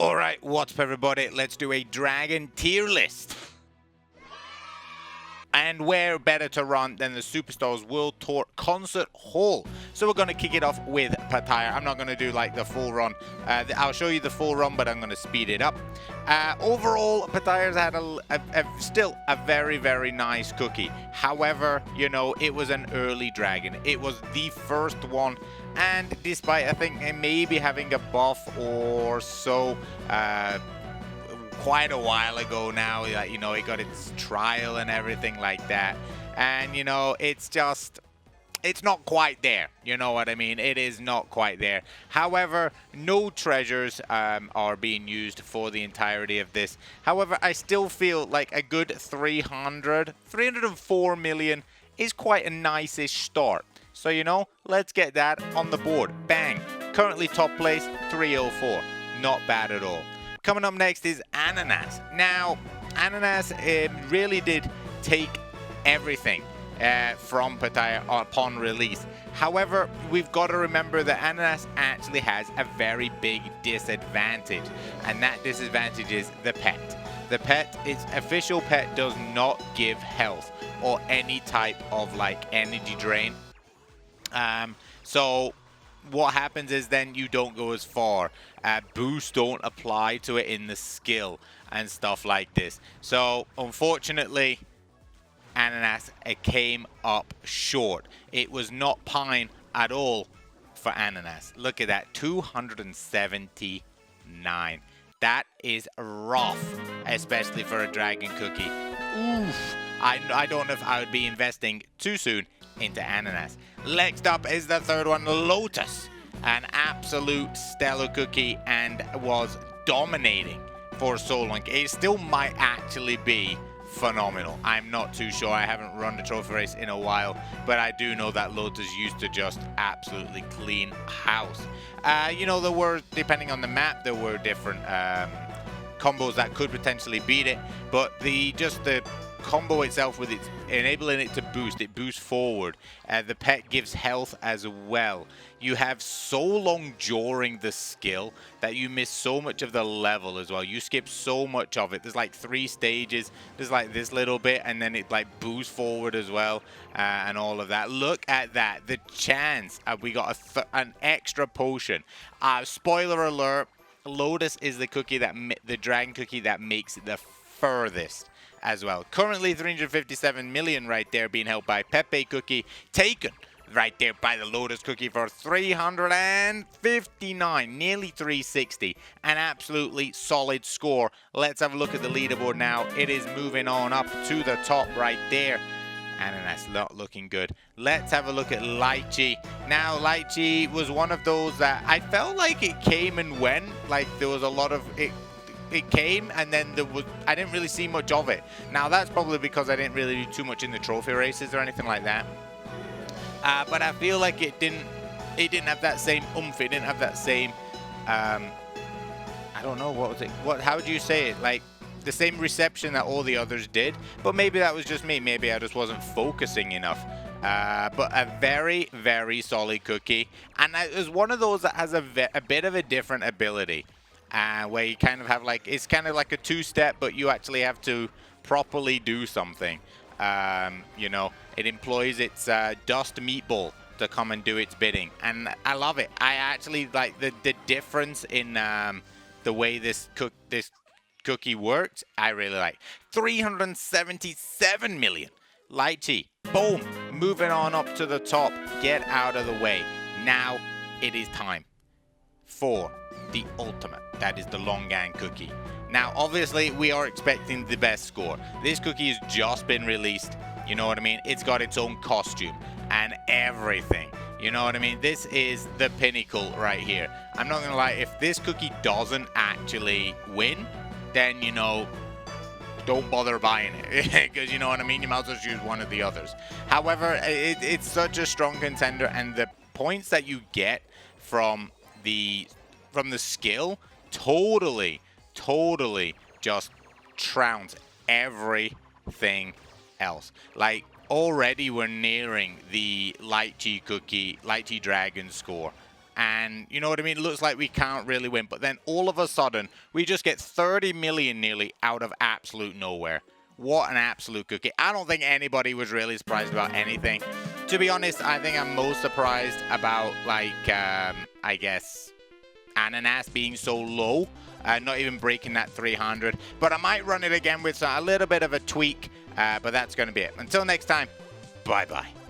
Alright, what's up everybody? Let's do a dragon tier list. And where better to run than the Superstars World Tour Concert Hall? So we're going to kick it off with Pattaya. I'm not going to do like the full run. I'll show you the full run, but I'm going to speed it up. Overall, Pattaya's had still a very, very nice cookie. However, you know, it was an early dragon. It was the first one. And despite, I think, maybe having a buff or so, quite a while ago now, you know, it got its trial and everything like that, and you know, it's not quite there, you know what I mean? It is not quite there. However, no treasures are being used for the entirety of this. However, I still feel like a good 304 million is quite a nice-ish start. So, you know, let's get that on the board. Bang. Currently top place, 304. Not bad at all. Coming up next is Ananas. Now, Ananas really did take everything from Pattaya upon release. However, we've got to remember that Ananas actually has a very big disadvantage, and that disadvantage is the pet. The pet, its official pet, does not give health or any type of like energy drain. So what happens is then you don't go as far. Boosts don't apply to it in the skill and stuff like this. So unfortunately, Ananas, it came up short. It was not Pine at all for Ananas. Look at that, 279. That is rough, especially for a dragon cookie. Oof. I don't know if I would be investing too soon into Ananas. Next up is the third one, Lotus. An absolute stellar cookie and was dominating for so long. It still might actually be phenomenal. I'm not too sure. I haven't run the trophy race in a while, but I do know that Lotus used to just absolutely clean house. You know, there were, depending on the map, there were different combos that could potentially beat it, but the combo itself, with its enabling it to boost, it boosts forward. The pet gives health as well. You have so long during the skill that you miss so much of the level as well. You skip so much of it. There's like 3 stages. There's like this little bit, and then it like boosts forward as well, and all of that. Look at that. The chance. We got an extra potion. Spoiler alert, Lotus is the cookie that the dragon cookie that makes it the furthest as well. Currently 357 million right there being held by Pepe Cookie, taken right there by the Lotus Cookie for 359, nearly 360. An absolutely solid score. Let's have a look at the leaderboard now. It is moving on up to the top right there. Ananas not looking good. Let's have a look at Lychee. Now, Lychee was one of those that I felt like it came and went. Like there was a lot of it. It came and then I didn't really see much of it. Now that's probably because I didn't really do too much in the trophy races or anything like that. But I feel like it didn't have that same oomph. It didn't have that same I don't know, what was it? How would you say it? Like the same reception that all the others did. But maybe that was just me. Maybe I just wasn't focusing enough. But a very, very solid cookie. And it was one of those that has a bit of a different ability. Where you kind of have like, it's kind of like a 2-step, but you actually have to properly do something. You know, it employs its dust meatball to come and do its bidding, and I love it. I actually like the difference in the way this cookie worked. I really like 377 million. Lychee, boom, moving on up to the top. Get out of the way. Now it is time for the ultimate. That is the Longan cookie. Now, obviously, we are expecting the best score. This cookie has just been released. You know what I mean? It's got its own costume and everything. You know what I mean? This is the pinnacle right here. I'm not gonna lie, if this cookie doesn't actually win, then, you know, don't bother buying it. Because, you know what I mean? You might as well choose one of the others. However, it's such a strong contender, and the points that you get from the skill totally just trounce everything else. Like already we're nearing the Lychee Dragon score, And you know what I mean? It looks like we can't really win. But then all of a sudden, we just get 30 million nearly out of absolute nowhere. What an absolute cookie. I don't think anybody was really surprised about anything. To be honest, I think I'm most surprised about, like, I guess, Ananas being so low. Not even breaking that 300. But I might run it again with a little bit of a tweak. But that's going to be it. Until next time, bye-bye.